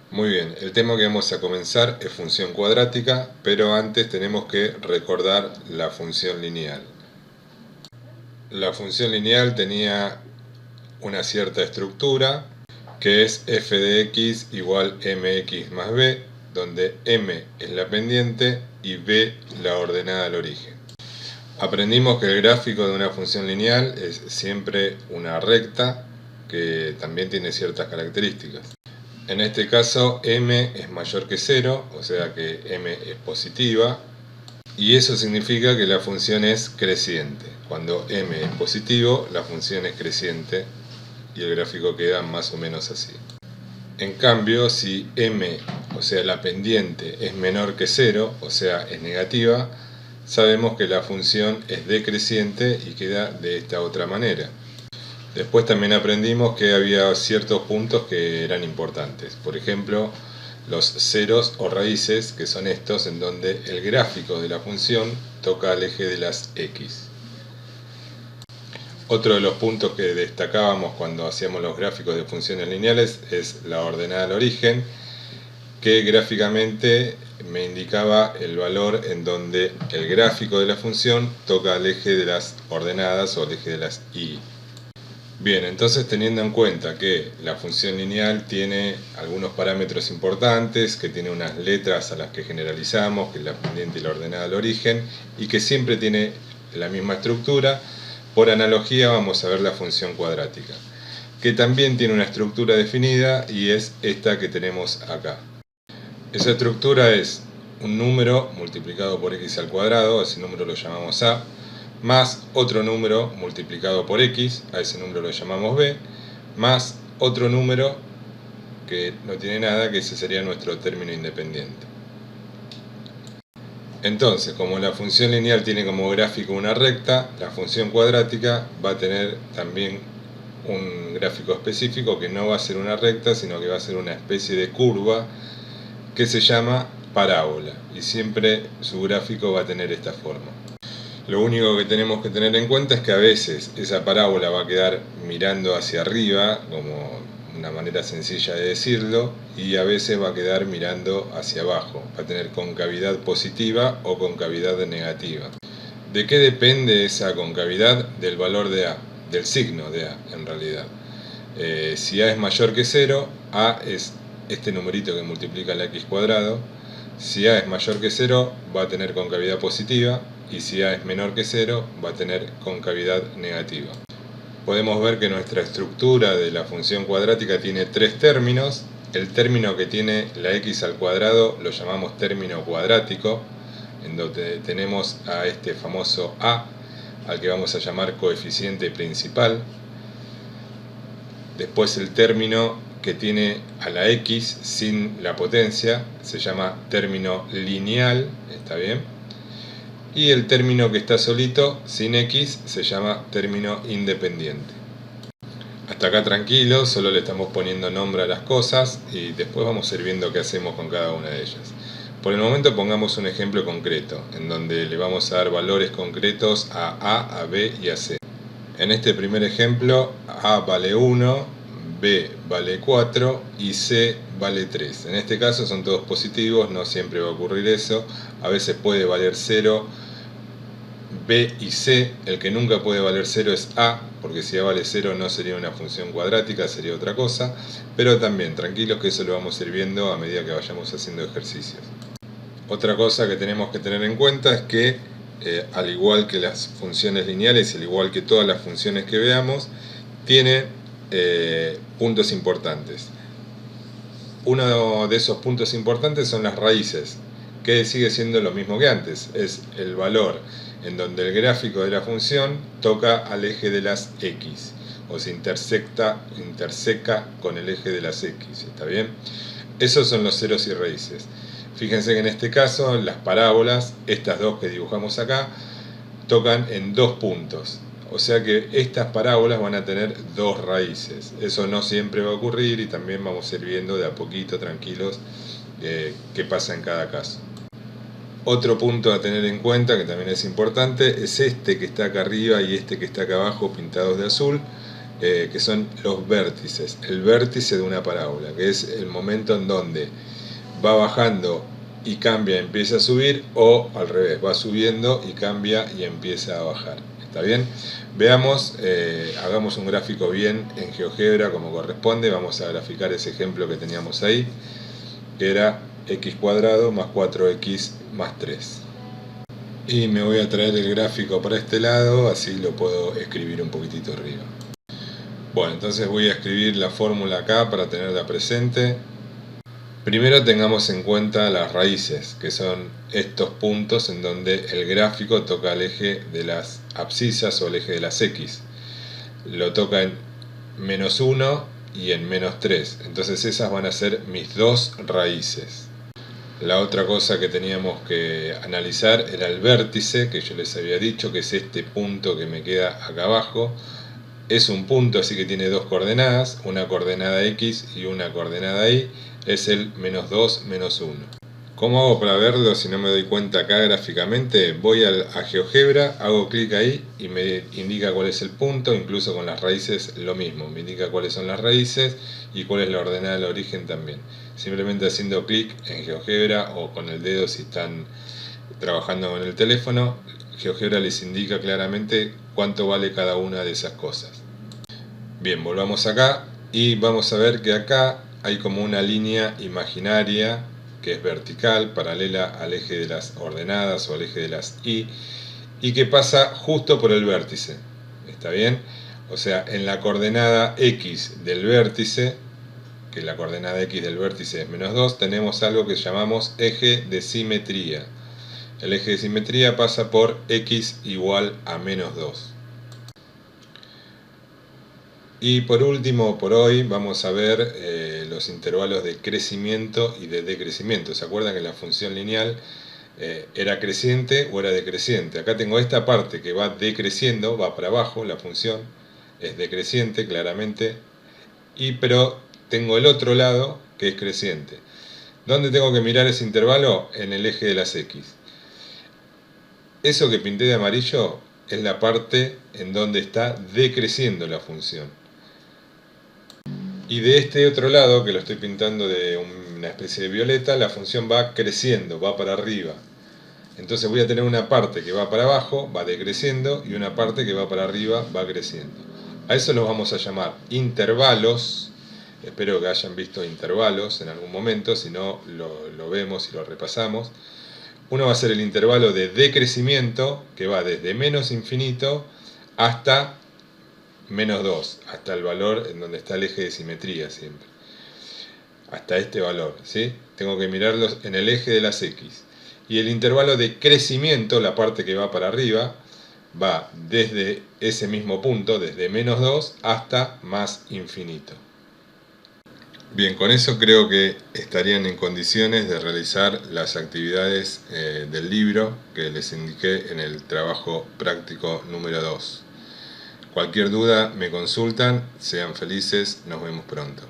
Muy bien, el tema que vamos a comenzar es función cuadrática, pero antes tenemos que recordar la función lineal. La función lineal tenía una cierta estructura, que es f de x igual mx más b, donde m es la pendiente y b la ordenada al origen. Aprendimos que el gráfico de una función lineal es siempre una recta, que también tiene ciertas características. En este caso m es mayor que 0, o sea que m es positiva, y eso significa que la función es creciente. Cuando m es positivo, la función es creciente y el gráfico queda más o menos así. En cambio, si m, o sea la pendiente, es menor que 0, o sea es negativa, sabemos que la función es decreciente y queda de esta otra manera. Después también aprendimos que había ciertos puntos que eran importantes. Por ejemplo, los ceros o raíces, que son estos en donde el gráfico de la función toca al eje de las x. Otro de los puntos que destacábamos cuando hacíamos los gráficos de funciones lineales es la ordenada al origen, que gráficamente me indicaba el valor en donde el gráfico de la función toca al eje de las ordenadas o al eje de las y. Bien, entonces teniendo en cuenta que la función lineal tiene algunos parámetros importantes, que tiene unas letras a las que generalizamos, que es la pendiente y la ordenada al origen, y que siempre tiene la misma estructura, por analogía vamos a ver la función cuadrática, que también tiene una estructura definida y es esta que tenemos acá. Esa estructura es un número multiplicado por x al cuadrado, ese número lo llamamos a, más otro número multiplicado por x, a ese número lo llamamos b, más otro número que no tiene nada, que ese sería nuestro término independiente. Entonces, como la función lineal tiene como gráfico una recta, la función cuadrática va a tener también un gráfico específico que no va a ser una recta, sino que va a ser una especie de curva que se llama parábola, y siempre su gráfico va a tener esta forma. Lo único que tenemos que tener en cuenta es que a veces esa parábola va a quedar mirando hacia arriba, como una manera sencilla de decirlo, y a veces va a quedar mirando hacia abajo. Va a tener concavidad positiva o concavidad negativa. ¿De qué depende esa concavidad? Del valor de a, del signo de a en realidad. Si a es mayor que 0, a es este numerito que multiplica la x cuadrado. Si a es mayor que 0 va a tener concavidad positiva, y si a es menor que 0 va a tener concavidad negativa. Podemos ver que nuestra estructura de la función cuadrática tiene tres términos. El término que tiene la x al cuadrado lo llamamos término cuadrático, en donde tenemos a este famoso a, al que vamos a llamar coeficiente principal. Después el término que tiene a la x sin la potencia se llama término lineal, ¿está bien? Y el término que está solito, sin x, se llama término independiente. Hasta acá tranquilo, solo le estamos poniendo nombre a las cosas y después vamos a ir viendo qué hacemos con cada una de ellas. Por el momento pongamos un ejemplo concreto, en donde le vamos a dar valores concretos a B y a C. En este primer ejemplo, A vale 1, B vale 4 y C vale 3. En este caso son todos positivos, no siempre va a ocurrir eso. A veces puede valer 0, B y C. El que nunca puede valer 0 es A, porque si A vale 0 no sería una función cuadrática, sería otra cosa. Pero también, tranquilos que eso lo vamos a ir viendo a medida que vayamos haciendo ejercicios. Otra cosa que tenemos que tener en cuenta es que al igual que las funciones lineales, al igual que todas las funciones que veamos, tiene puntos importantes. Uno de esos puntos importantes son las raíces, que sigue siendo lo mismo que antes. Es el valor en donde el gráfico de la función toca al eje de las x, o se interseca con el eje de las x, ¿está bien? Esos son los ceros y raíces. Fíjense que en este caso las parábolas, estas dos que dibujamos acá, tocan en dos puntos. O sea que estas parábolas van a tener dos raíces. Eso no siempre va a ocurrir y también vamos a ir viendo de a poquito, tranquilos, qué pasa en cada caso. Otro punto a tener en cuenta, que también es importante, es este que está acá arriba y este que está acá abajo pintados de azul, que son los vértices, el vértice de una parábola, que es el momento en donde va bajando y cambia, empieza a subir, o al revés, va subiendo y cambia y empieza a bajar. ¿Está bien? Veamos, hagamos un gráfico bien en GeoGebra como corresponde. Vamos a graficar ese ejemplo que teníamos ahí, que era x cuadrado más 4x más 3. Y me voy a traer el gráfico para este lado, así lo puedo escribir un poquitito arriba. Bueno, entonces voy a escribir la fórmula acá para tenerla presente. Primero tengamos en cuenta las raíces, que son estos puntos en donde el gráfico toca el eje de las abscisas o el eje de las X. Lo toca en -1 y en -3. Entonces esas van a ser mis dos raíces. La otra cosa que teníamos que analizar era el vértice, que yo les había dicho que es este punto que me queda acá abajo. Es un punto, así que tiene dos coordenadas, una coordenada X y una coordenada Y. Es el -2, -1. ¿Cómo hago para verlo si no me doy cuenta acá gráficamente? Voy a GeoGebra, hago clic ahí y me indica cuál es el punto. Incluso con las raíces lo mismo, me indica cuáles son las raíces y cuál es la ordenada del origen también. Simplemente haciendo clic en GeoGebra o con el dedo si están trabajando con el teléfono, GeoGebra les indica claramente cuánto vale cada una de esas cosas. Bien, volvamos acá y vamos a ver que acá hay como una línea imaginaria que es vertical, paralela al eje de las ordenadas o al eje de las Y que pasa justo por el vértice. ¿Está bien? O sea, en la coordenada X del vértice, que la coordenada X del vértice es -2, tenemos algo que llamamos eje de simetría. El eje de simetría pasa por X igual a -2. Y por último, por hoy, vamos a ver los intervalos de crecimiento y de decrecimiento. ¿Se acuerdan que la función lineal era creciente o era decreciente? Acá tengo esta parte que va decreciendo, va para abajo, la función es decreciente claramente, pero tengo el otro lado que es creciente. ¿Dónde tengo que mirar ese intervalo? En el eje de las X. Eso que pinté de amarillo es la parte en donde está decreciendo la función. Y de este otro lado, que lo estoy pintando de una especie de violeta, la función va creciendo, va para arriba. Entonces voy a tener una parte que va para abajo, va decreciendo, y una parte que va para arriba, va creciendo. A eso los vamos a llamar intervalos. Espero que hayan visto intervalos en algún momento, si no lo vemos y lo repasamos. Uno va a ser el intervalo de decrecimiento, que va desde menos infinito hasta -2, hasta el valor en donde está el eje de simetría siempre. Hasta este valor, ¿sí? Tengo que mirarlos en el eje de las X. Y el intervalo de crecimiento, la parte que va para arriba, va desde ese mismo punto, desde -2 hasta más infinito. Bien, con eso creo que estarían en condiciones de realizar las actividades del libro que les indiqué en el trabajo práctico número 2. Cualquier duda me consultan, sean felices, nos vemos pronto.